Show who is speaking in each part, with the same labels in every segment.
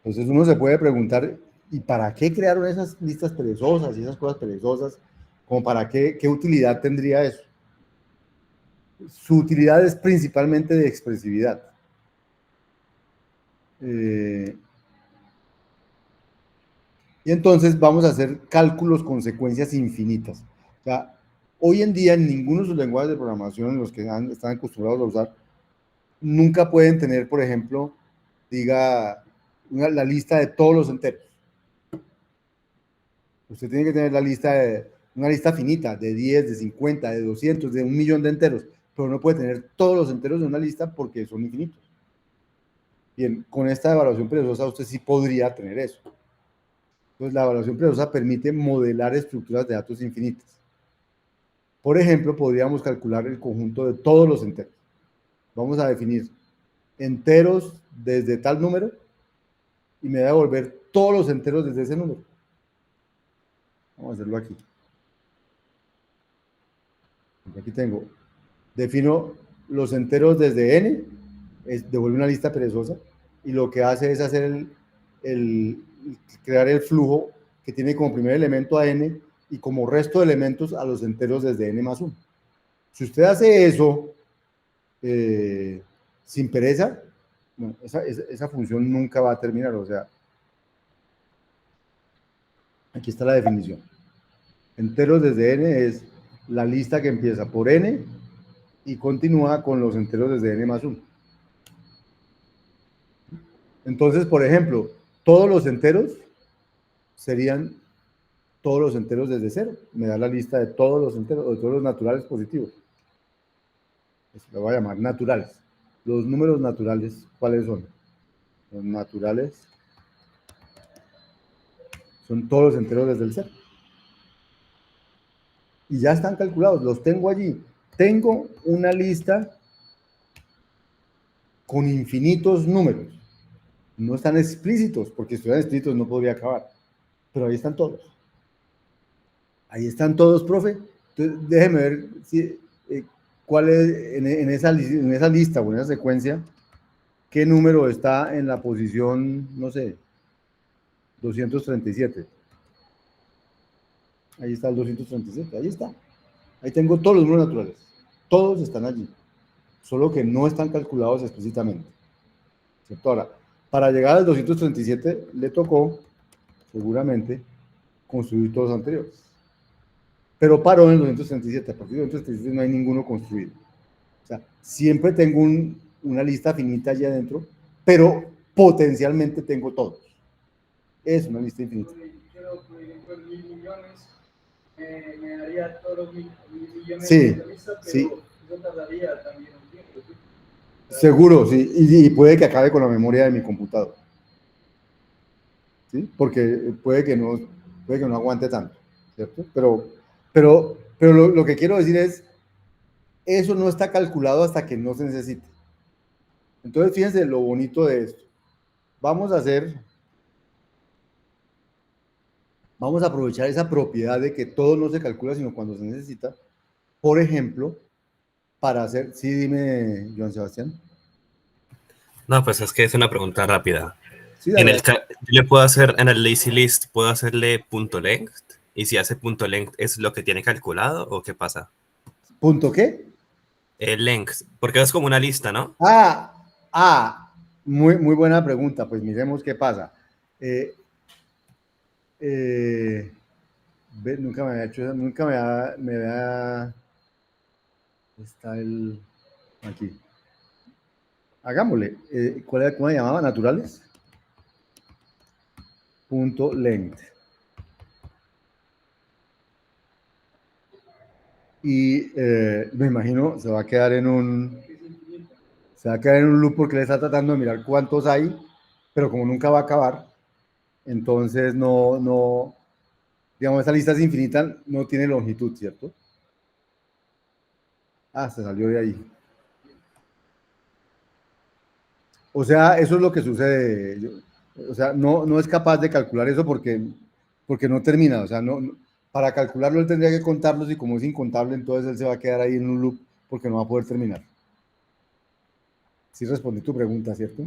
Speaker 1: Entonces uno se puede preguntar, ¿y para qué crearon esas listas perezosas y esas cosas perezosas? ¿Como para qué utilidad tendría eso? Su utilidad es principalmente de expresividad. Y entonces vamos a hacer cálculos con secuencias infinitas. O sea, hoy en día en ninguno de sus lenguajes de programación en los que están acostumbrados a usar, nunca pueden tener, por ejemplo, diga, la lista de todos los enteros. Usted tiene que tener una lista finita de 10, de 50, de 200, de 1.000.000 de enteros, pero no puede tener todos los enteros de una lista porque son infinitos. Bien, con esta evaluación perezosa usted sí podría tener eso. Entonces, la evaluación perezosa permite modelar estructuras de datos infinitas. Por ejemplo, podríamos calcular el conjunto de todos los enteros. Vamos a definir enteros desde tal número y me va a devolver todos los enteros desde ese número. Vamos a hacerlo aquí. Aquí tengo, defino los enteros desde n, devuelve una lista perezosa, y lo que hace es hacer crear el flujo que tiene como primer elemento a n y como resto de elementos a los enteros desde n más 1. Si usted hace eso sin pereza, bueno, esa función nunca va a terminar. O sea, aquí está la definición. Enteros desde n es la lista que empieza por n y continúa con los enteros desde n más 1. Entonces, por ejemplo, todos los enteros serían todos los enteros desde 0. Me da la lista de todos los enteros, de todos los naturales positivos. Eso lo voy a llamar naturales. Los números naturales, ¿cuáles son? Los naturales son todos los enteros desde el 0. Y ya están calculados, los tengo allí. Tengo una lista con infinitos números. No están explícitos, porque si estuvieran explícitos no podría acabar. Pero ahí están todos. Ahí están todos, profe. Entonces, déjeme ver si, cuál es en esa lista o en esa secuencia, qué número está en la posición, no sé, 237. Ahí está el 237, ahí está. Ahí tengo todos los números naturales. Todos están allí. Solo que no están calculados explícitamente. ¿Cierto? Ahora, para llegar al 237 le tocó, seguramente, construir todos los anteriores. Pero paró en el 237. A partir del 237 no hay ninguno construido. O sea, siempre tengo una lista finita allá adentro, pero potencialmente tengo todos. Es una lista infinita.
Speaker 2: Pero, por ejemplo, en 1.000 millones me daría todos los 1.000 millones
Speaker 1: Sí,
Speaker 2: de la lista, pero
Speaker 1: sí.
Speaker 2: eso tardaría también un tiempo. ¿Sí?
Speaker 1: Seguro, sí. Y puede que acabe con la memoria de mi computador. ¿Sí? Porque puede que no aguante tanto, ¿cierto? Pero lo que quiero decir es, eso no está calculado hasta que no se necesite. Entonces, fíjense lo bonito de esto. Vamos a aprovechar esa propiedad de que todo no se calcula sino cuando se necesita. Por ejemplo, para hacer, sí, dime, Joan Sebastián.
Speaker 3: No, pues es que es una pregunta rápida.
Speaker 1: Sí, dale.
Speaker 3: Yo le puedo hacer en el lazy list, puedo hacerle punto .length, y si hace punto .length es lo que tiene calculado o qué pasa.
Speaker 1: ¿Punto qué?
Speaker 3: Length, porque es como una lista, ¿no?
Speaker 1: Muy, muy buena pregunta. Pues miremos qué pasa. Nunca me había hecho eso, nunca me había está el aquí. Hagámosle. ¿Cómo se llamaba? ¿Naturales? Punto length. Y me imagino se va a quedar en un loop porque le está tratando de mirar cuántos hay, pero como nunca va a acabar, entonces no, digamos, esa lista es infinita, no tiene longitud, ¿cierto? Se salió de ahí. O sea, eso es lo que sucede. O sea, no es capaz de calcular eso porque no termina. O sea, para calcularlo él tendría que contarlos y como es incontable, entonces él se va a quedar ahí en un loop porque no va a poder terminar. Sí respondí tu pregunta, ¿cierto?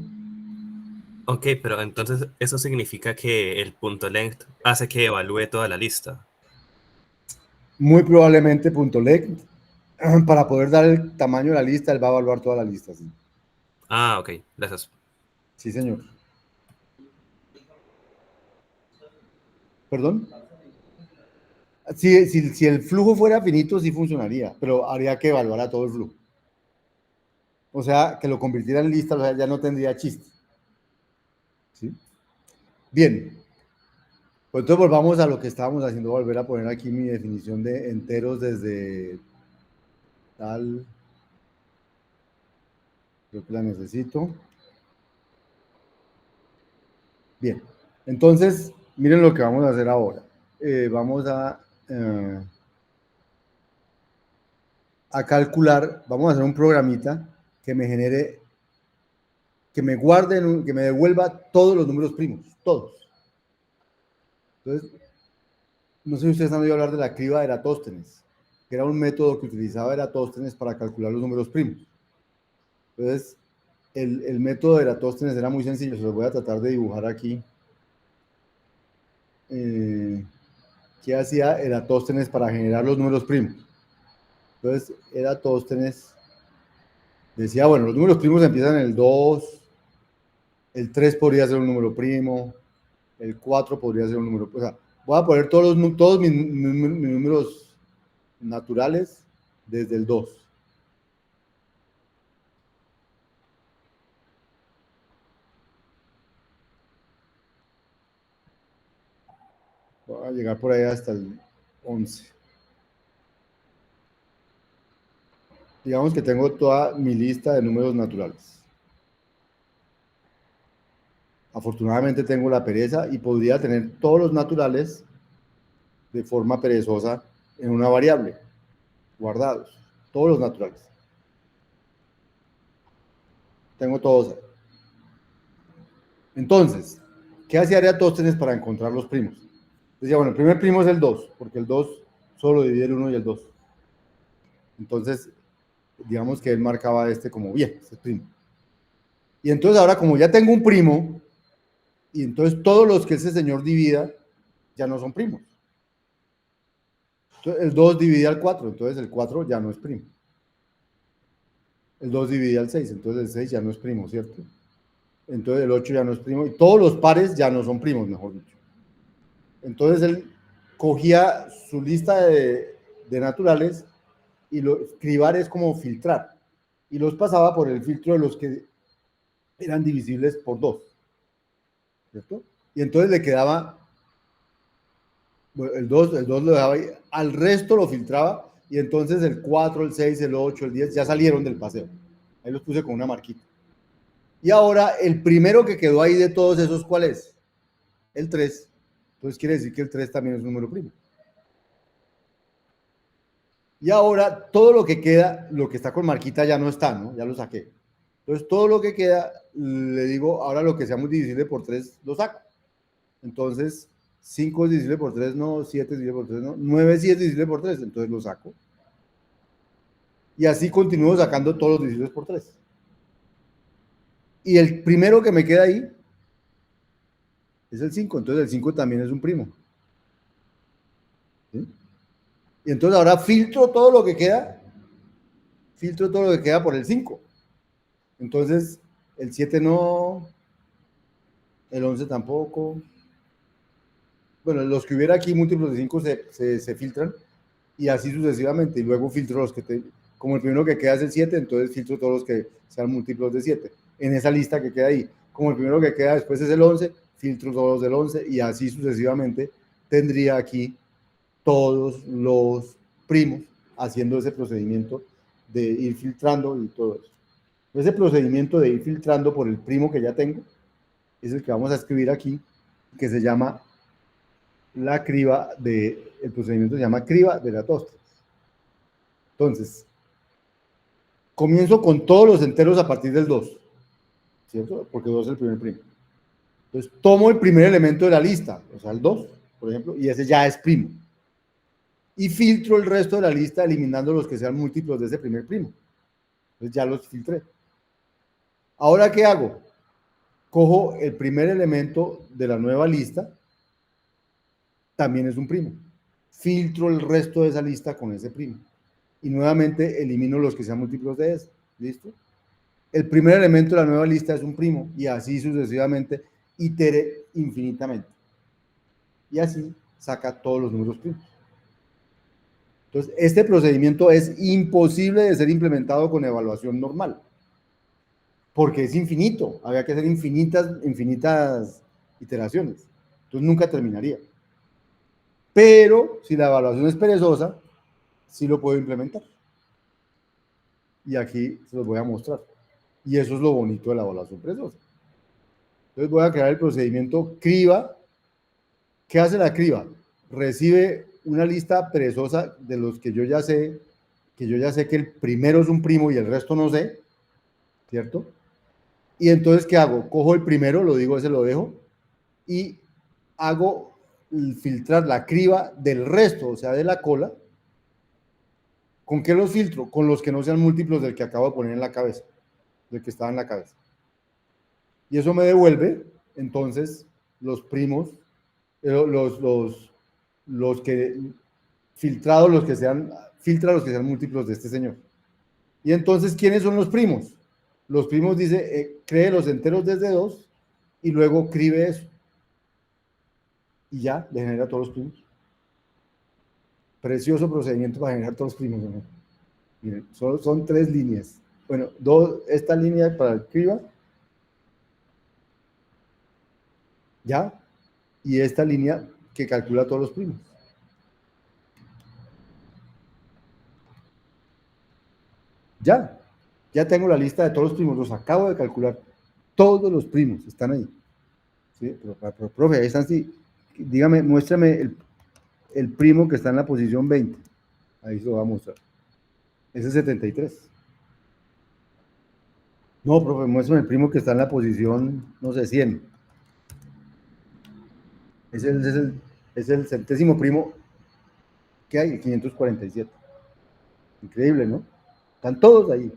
Speaker 3: Ok, pero entonces eso significa que el punto length hace que evalúe toda la lista.
Speaker 1: Muy probablemente .length, para poder dar el tamaño de la lista, él va a evaluar toda la lista. Sí,
Speaker 3: Ah, ok, gracias.
Speaker 1: sí señor. ¿Perdón? Si el flujo fuera finito, sí funcionaría, pero habría que evaluar a todo el flujo. O sea, que lo convirtiera en lista, o sea, ya no tendría chiste. ¿Sí? Bien. Pues entonces volvamos a lo que estábamos haciendo, volver a poner aquí mi definición de enteros desde tal. Creo que la necesito. Bien. Entonces, miren lo que vamos a hacer ahora. A calcular, vamos a hacer un programita que me genere, que me guarde, que me devuelva todos los números primos, todos. Entonces, no sé si ustedes han oído hablar de la criba de Eratóstenes, que era un método que utilizaba Eratóstenes para calcular los números primos. Entonces, el método de Eratóstenes era muy sencillo, se los voy a tratar de dibujar aquí. ¿Qué hacía Eratóstenes para generar los números primos? Entonces, Eratóstenes decía, bueno, los números primos empiezan en el 2, el 3 podría ser un número primo, el 4 podría ser un número, o sea, voy a poner todos mis números naturales desde el 2. Voy a llegar por ahí hasta el 11. Digamos que tengo toda mi lista de números naturales. Afortunadamente tengo la pereza y podría tener todos los naturales de forma perezosa en una variable, guardados, todos los naturales. Tengo todos ahí. Entonces, ¿qué hacía Eratóstenes para encontrar los primos? Decía, bueno, el primer primo es el 2, porque el 2 solo divide el 1 y el 2. Entonces, digamos que él marcaba este como bien, este es primo. Y entonces ahora, como ya tengo un primo, y entonces todos los que ese señor divida ya no son primos. Entonces, el 2 divide al 4, entonces el 4 ya no es primo. El 2 divide al 6, entonces el 6 ya no es primo, ¿cierto? Entonces el 8 ya no es primo, y todos los pares ya no son primos, mejor dicho. Entonces él cogía su lista de naturales y cribar es como filtrar, y los pasaba por el filtro de los que eran divisibles por 2, ¿cierto? Y entonces le quedaba, bueno, el 2 lo dejaba ahí, al resto lo filtraba, y entonces el 4, el 6, el 8, el 10 ya salieron del paseo. Ahí los puse con una marquita. Y ahora el primero que quedó ahí de todos esos, ¿cuál es? El 3. Entonces quiere decir que el 3 también es un número primo. Y ahora todo lo que queda, lo que está con marquita ya no está, ¿no? Ya lo saqué. Entonces todo lo que queda, le digo, ahora lo que sea muy divisible por 3 lo saco. Entonces 5 es divisible por 3, no, 7 es divisible por 3, no, 9 sí es divisible por 3, entonces lo saco. Y así continúo sacando todos los divisibles por 3. Y el primero que me queda ahí es el 5, entonces el 5 también es un primo. ¿Sí? Y entonces ahora filtro todo lo que queda por el 5. Entonces el 7 no, el 11 tampoco. Bueno, los que hubiera aquí múltiplos de 5 se filtran y así sucesivamente. Y luego filtro los que como el primero que queda es el 7, entonces filtro todos los que sean múltiplos de 7 en esa lista que queda ahí. Como el primero que queda después es el 11, filtro todos los del 11 y así sucesivamente tendría aquí todos los primos haciendo ese procedimiento de ir filtrando y todo eso. Ese procedimiento de ir filtrando por el primo que ya tengo es el que vamos a escribir aquí, que se llama la criba el procedimiento se llama criba de Eratóstenes. Entonces, comienzo con todos los enteros a partir del 2, ¿cierto? Porque 2 es el primer primo. Entonces, tomo el primer elemento de la lista, o sea, el 2, por ejemplo, y ese ya es primo. Y filtro el resto de la lista eliminando los que sean múltiplos de ese primer primo. Entonces ya los filtré. Ahora, ¿qué hago? cojo el primer elemento de la nueva lista, también es un primo. Filtro el resto de esa lista con ese primo. Y nuevamente elimino los que sean múltiplos de ese. ¿Listo? El primer elemento de la nueva lista es un primo y así sucesivamente, itere infinitamente. Y así saca todos los números primos. Entonces, este procedimiento es imposible de ser implementado con evaluación normal, porque es infinito, había que hacer infinitas iteraciones, entonces nunca terminaría. Pero si la evaluación es perezosa, sí lo puedo implementar. Y aquí se los voy a mostrar. Y eso es lo bonito de la evaluación perezosa. Entonces voy a crear el procedimiento criba. ¿Qué hace la criba? Recibe una lista perezosa de los que yo ya sé que el primero es un primo y el resto no sé, ¿cierto? Y entonces, ¿qué hago? Cojo el primero, lo digo, ese lo dejo, y hago filtrar la criba del resto, o sea, de la cola. ¿Con qué los filtro? Con los que no sean múltiplos del que acabo de poner en la cabeza, del que estaba en la cabeza. Y eso me devuelve, entonces, los primos, los que filtrados, filtra los que sean múltiplos de este señor. Y entonces, ¿quiénes son los primos? Los primos dice, cree los enteros desde 2 y luego cribe eso. Y ya, le genera todos los primos. Precioso procedimiento para generar todos los primos, ¿no? Miren, son 3 líneas. Bueno, esta línea para el criba. Ya. Y esta línea que calcula todos los primos. Ya tengo la lista de todos los primos, los acabo de calcular. Todos los primos están ahí. ¿Sí? Pero profe, ahí están, sí. Dígame, muéstrame el primo que está en la posición 20. Ahí se lo va a mostrar. Ese es 73. No, profe, muéstrame el primo que está en la posición, no sé, 100. Es el centésimo primo que hay, el 547. Increíble, ¿no? Están todos ahí.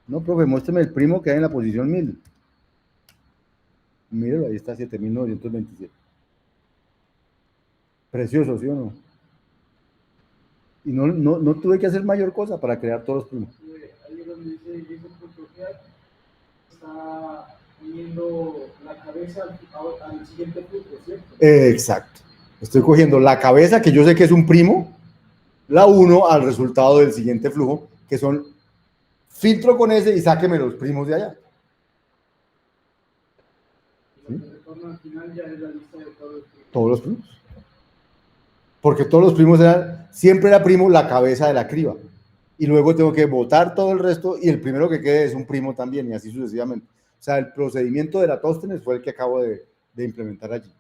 Speaker 1: No, profe, muéstrame el primo que hay en la posición 1000. Míralo, ahí está, 7927. Precioso, ¿sí o no? Y no tuve que hacer mayor cosa para crear todos los primos.
Speaker 2: Ahí donde dice está uniendo la cabeza al siguiente flujo, ¿cierto?
Speaker 1: Exacto. Estoy cogiendo la cabeza, que yo sé que es un primo, la uno al resultado del siguiente flujo, que son, filtro con ese y sáqueme los primos de allá.
Speaker 2: ¿Sí? Lo que retorna al final ya es la lista de todos los primos.
Speaker 1: Todos los primos. Porque todos los primos siempre era primo la cabeza de la criba. Y luego tengo que botar todo el resto y el primero que quede es un primo también y así sucesivamente. O sea, el procedimiento de Eratóstenes fue el que acabo de implementar allí.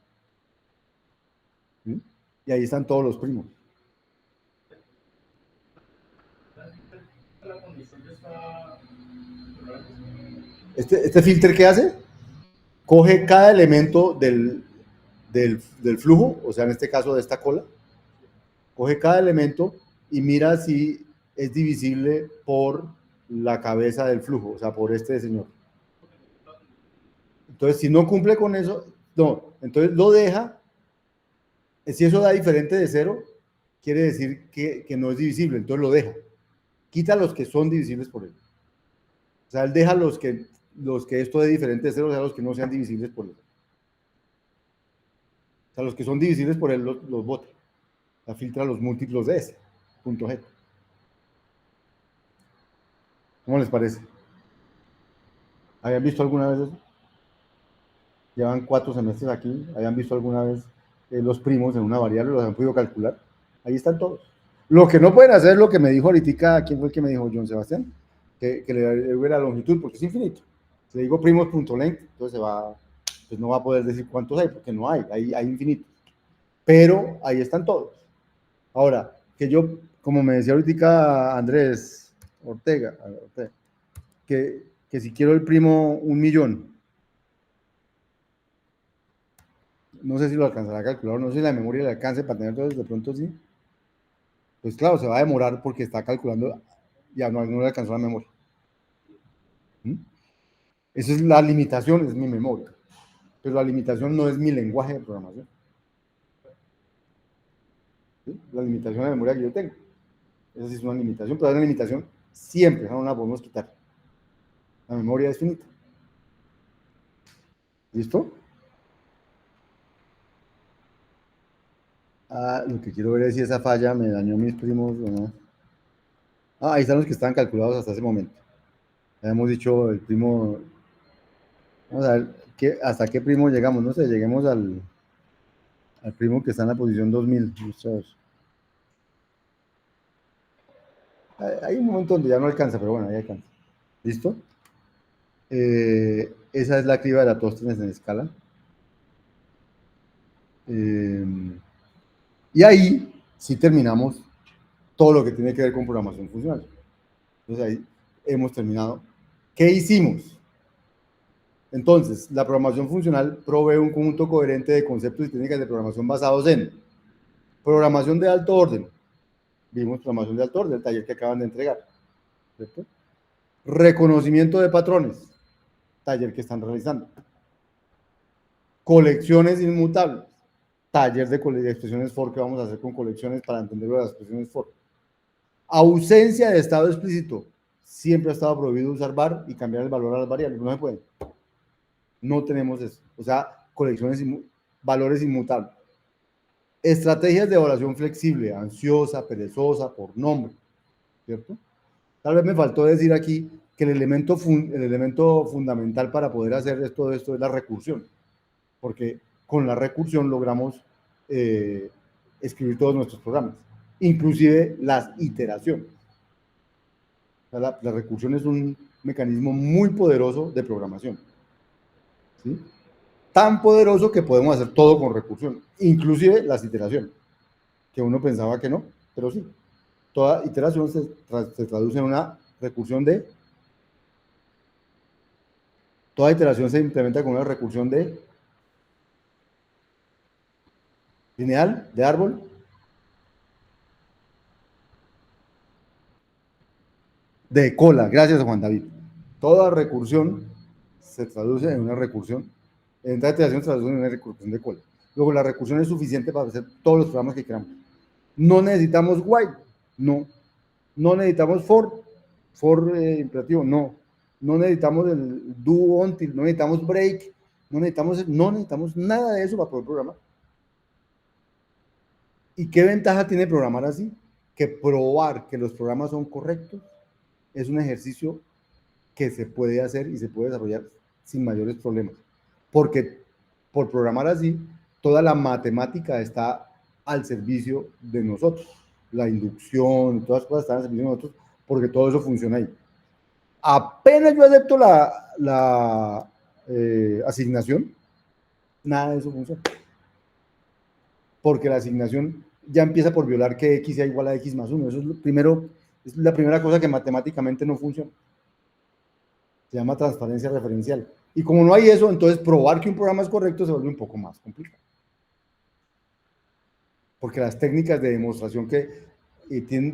Speaker 1: ¿Sí? Y ahí están todos los primos. Este filtro, ¿qué hace? Coge cada elemento del flujo, o sea, en este caso de esta cola, coge cada elemento y mira si es divisible por la cabeza del flujo, o sea, por este señor. Entonces, si no cumple con eso, no, entonces lo deja. Si eso da diferente de 0, quiere decir que no es divisible, entonces lo deja. Quita los que son divisibles por él. O sea, él deja los que esto dé diferente de 0, o sea, los que no sean divisibles por él. O sea, los que son divisibles por él los bota. O sea, filtra los múltiplos de ese. Punto G. ¿Cómo les parece? ¿Habían visto alguna vez eso? Llevan 4 semestres aquí. ¿Habían visto alguna vez los primos en una variable? ¿Los han podido calcular? Ahí están todos. Lo que no pueden hacer es lo que me dijo ahorita, ¿quién fue el que me dijo? John Sebastián, que le hubiera longitud, porque es infinito. Si le digo primos.length, entonces pues no va a poder decir cuántos hay, porque no hay infinitos. Pero ahí están todos. Ahora, que yo, como me decía ahorita Andrés Ortega, que si quiero el primo 1.000.000, no sé si lo alcanzará a calcular, no sé si la memoria le alcance para tener todo, de pronto sí. Pues claro, se va a demorar porque está calculando, ya no le alcanzó la memoria. ¿Mm? Esa es la limitación, es mi memoria. Pero la limitación no es mi lenguaje de programación. ¿Sí? La limitación de memoria que yo tengo. Esa sí es una limitación, pero es una limitación siempre, no la podemos quitar. La memoria es finita. ¿Listo? Ah, lo que quiero ver es si esa falla me dañó a mis primos o no. Ah, ahí están los que estaban calculados hasta ese momento. Ya hemos dicho el primo. Vamos a ver hasta qué primo llegamos. No sé, lleguemos al primo que está en la posición 2000. Hay un momento donde ya no alcanza, pero bueno, ahí alcanza. ¿Listo? Esa es la criba de la Tóstenes en escala. Y ahí sí terminamos todo lo que tiene que ver con programación funcional. Entonces ahí hemos terminado. ¿Qué hicimos? Entonces, la programación funcional provee un conjunto coherente de conceptos y técnicas de programación basados en programación de alto orden. Vimos programación de alto orden, el taller que acaban de entregar. ¿Cierto? Reconocimiento de patrones, taller que están realizando. Colecciones inmutables, taller de expresiones for que vamos a hacer con colecciones para entender las expresiones for. Ausencia de estado explícito, siempre ha estado prohibido usar var y cambiar el valor a las variables, no se puede. No tenemos eso, o sea, valores inmutables. Estrategias de evaluación flexible, ansiosa, perezosa, por nombre, ¿cierto? Tal vez me faltó decir aquí que el elemento fundamental para poder hacer todo esto es la recursión, porque con la recursión logramos escribir todos nuestros programas, inclusive las iteraciones. O sea, la recursión es un mecanismo muy poderoso de programación, ¿sí? Tan poderoso que podemos hacer todo con recursión, inclusive las iteraciones, que uno pensaba que no, pero sí. Toda iteración se traduce en una recursión de... Toda iteración se implementa con una recursión de lineal, de árbol. De cola, gracias Juan David. Toda recursión se traduce en una recursión. En toda iteración se traduce en una recursión de cola. Luego la recursión es suficiente para hacer todos los programas que queramos. No necesitamos while, no. No necesitamos for imperativo, no. No necesitamos el do until, no necesitamos break, no necesitamos nada de eso para poder programar. ¿Y qué ventaja tiene programar así? Que probar que los programas son correctos es un ejercicio que se puede hacer y se puede desarrollar sin mayores problemas. Porque por programar así, toda la matemática está al servicio de nosotros. La inducción, todas las cosas están al servicio de nosotros porque todo eso funciona ahí. Apenas yo acepto la asignación, nada de eso funciona. Porque la asignación ya empieza por violar que x sea igual a x más 1. Eso es la primera cosa que matemáticamente no funciona. Se llama transparencia referencial. Y como no hay eso, entonces probar que un programa es correcto se vuelve un poco más complicado. Porque las técnicas de demostración que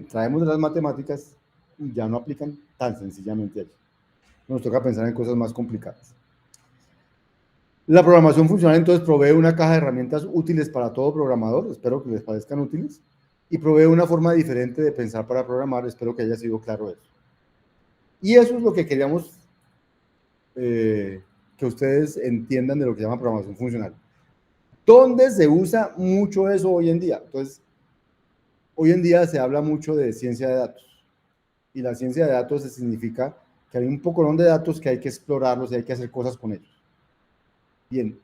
Speaker 1: traemos de las matemáticas ya no aplican tan sencillamente allí. Nos toca pensar en cosas más complicadas. La programación funcional entonces provee una caja de herramientas útiles para todo programador, espero que les parezcan útiles, y provee una forma diferente de pensar para programar, espero que haya sido claro eso. Y eso es lo que queríamos que ustedes entiendan de lo que se llama programación funcional. ¿Dónde se usa mucho eso hoy en día? Entonces, hoy en día se habla mucho de ciencia de datos, y la ciencia de datos significa que hay un poco de datos que hay que explorarlos y hay que hacer cosas con ellos. Bien,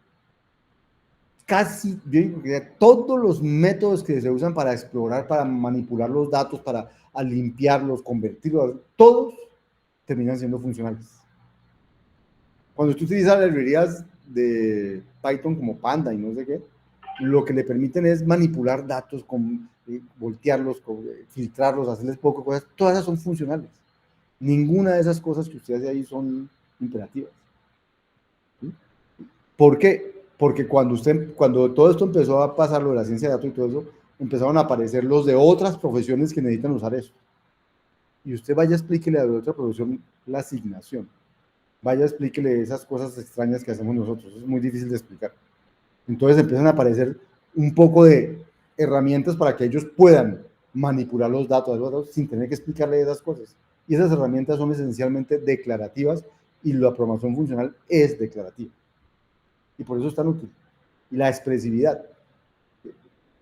Speaker 1: casi, yo digo que todos los métodos que se usan para explorar, para manipular los datos, para limpiarlos, convertirlos, todos terminan siendo funcionales. Cuando usted utiliza librerías de Python como Panda y no sé qué, lo que le permiten es manipular datos, voltearlos, filtrarlos, hacerles poco cosas, todas esas son funcionales. Ninguna de esas cosas que usted hace ahí son imperativas. ¿Sí? ¿Por qué? Porque cuando todo esto empezó a pasar, lo de la ciencia de datos y todo eso, empezaron a aparecer los de otras profesiones que necesitan usar eso. Y usted vaya, explíquele a la otra profesión la asignación. vaya, explíquele esas cosas extrañas que hacemos nosotros, es muy difícil de explicar. Entonces empiezan a aparecer un poco de herramientas para que ellos puedan manipular los datos sin tener que explicarle esas cosas. Y esas herramientas son esencialmente declarativas y la programación funcional es declarativa. Y por eso es tan útil. Y la expresividad.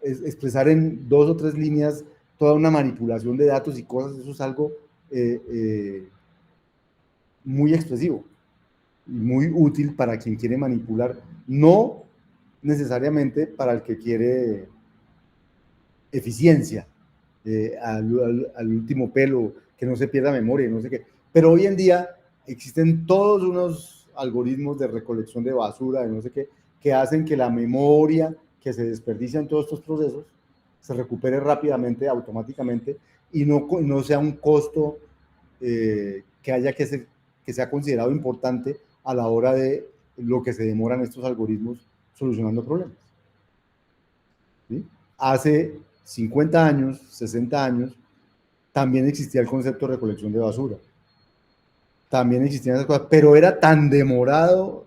Speaker 1: Expresar en 2 o 3 líneas toda una manipulación de datos y cosas, eso es algo muy expresivo y muy útil para quien quiere manipular, no necesariamente para el que quiere eficiencia, al último pelo, que no se pierda memoria, no sé qué. Pero hoy en día existen todos unos algoritmos de recolección de basura, de no sé qué, que hacen que la memoria que se desperdicia en todos estos procesos se recupere rápidamente, automáticamente, y no sea un costo que sea considerado importante a la hora de lo que se demoran estos algoritmos solucionando problemas. ¿Sí? Hace 50 años, 60 años, también existía el concepto de recolección de basura. También existían esas cosas, pero era tan demorado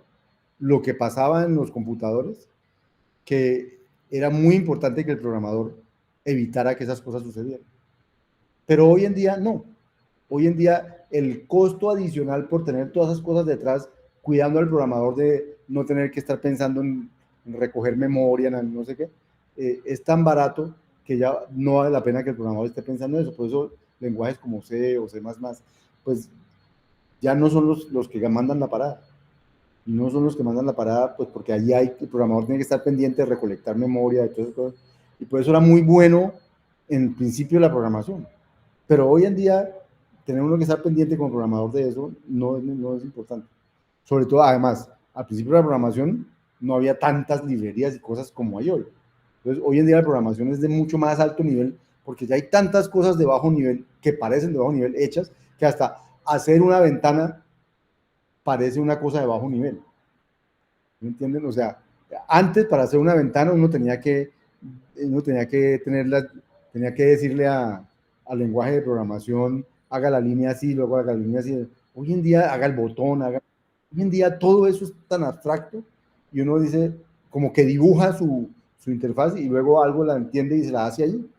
Speaker 1: lo que pasaba en los computadores que era muy importante que el programador evitara que esas cosas sucedieran. Pero hoy en día no. Hoy en día el costo adicional por tener todas esas cosas detrás, cuidando al programador de no tener que estar pensando en recoger memoria, en no sé qué, es tan barato que ya no vale la pena que el programador esté pensando en eso. Por eso lenguajes como C o C++, pues ya no son los que mandan la parada. Y no son los que mandan la parada, pues porque allí el programador tiene que estar pendiente de recolectar memoria, de todas esas cosas. Y por eso era muy bueno en el principio de la programación. Pero hoy en día, tener uno que estar pendiente como programador de eso no es importante. Sobre todo, además, al principio de la programación no había tantas librerías y cosas como hay hoy. Entonces, hoy en día la programación es de mucho más alto nivel porque ya hay tantas cosas de bajo nivel que parecen de bajo nivel hechas que hasta hacer una ventana parece una cosa de bajo nivel. ¿Me entienden? O sea, antes para hacer una ventana uno tenía que decirle al lenguaje de programación, haga la línea así, luego haga la línea así. Hoy en día haga el botón, hoy en día todo eso es tan abstracto y uno dice, como que dibuja su interfaz y luego algo la entiende y se la hace allí.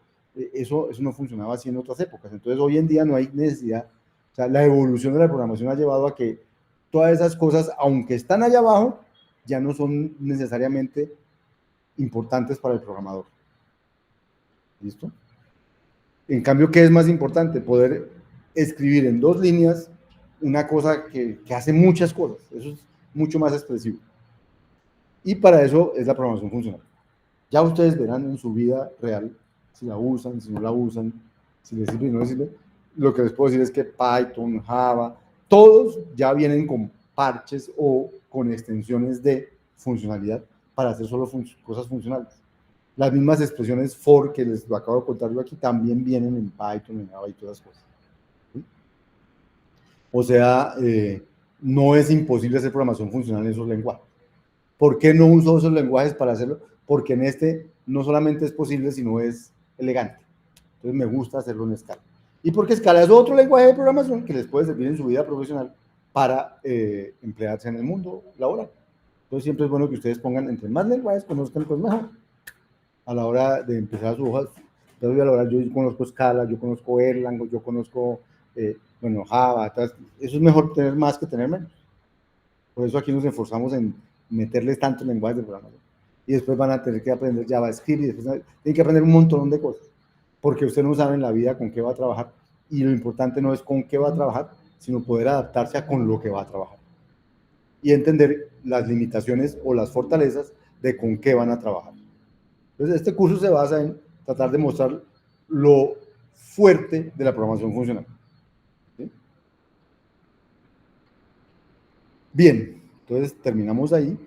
Speaker 1: Eso no funcionaba así en otras épocas. Entonces hoy en día no hay necesidad. O sea, la evolución de la programación ha llevado a que todas esas cosas, aunque están allá abajo, ya no son necesariamente importantes para el programador. ¿Listo? En cambio, ¿qué es más importante? Poder escribir en 2 líneas una cosa que hace muchas cosas. Eso es mucho más expresivo. Y para eso es la programación funcional. Ya ustedes verán en su vida real si la usan, si no la usan, si les sirve o no les sirve. Lo que les puedo decir es que Python, Java, todos ya vienen con parches o con extensiones de funcionalidad para hacer solo cosas funcionales. Las mismas expresiones for que les lo acabo de contar yo aquí también vienen en Python, en Java y todas esas cosas. ¿Sí? O sea, no es imposible hacer programación funcional en esos lenguajes. ¿Por qué no uso esos lenguajes para hacerlo? Porque en este no solamente es posible, sino es elegante. Entonces me gusta hacerlo en Scala. Y porque Scala es otro lenguaje de programación que les puede servir en su vida profesional para emplearse en el mundo laboral. Entonces siempre es bueno que ustedes pongan entre más lenguajes, conozcan pues mejor. A la hora de empezar su hoja de vida laboral, yo conozco Scala, yo conozco Erlang, yo conozco, Java, eso es mejor tener más que tener menos. Por eso aquí nos esforzamos en meterles tantos lenguajes de programación. Y después van a tener que aprender JavaScript y después tienen que aprender un montón de cosas, porque usted no sabe en la vida con qué va a trabajar. Y lo importante no es con qué va a trabajar, sino poder adaptarse a con lo que va a trabajar. Y entender las limitaciones o las fortalezas de con qué van a trabajar. Entonces, este curso se basa en tratar de mostrar lo fuerte de la programación funcional. ¿Sí? Bien, entonces terminamos ahí.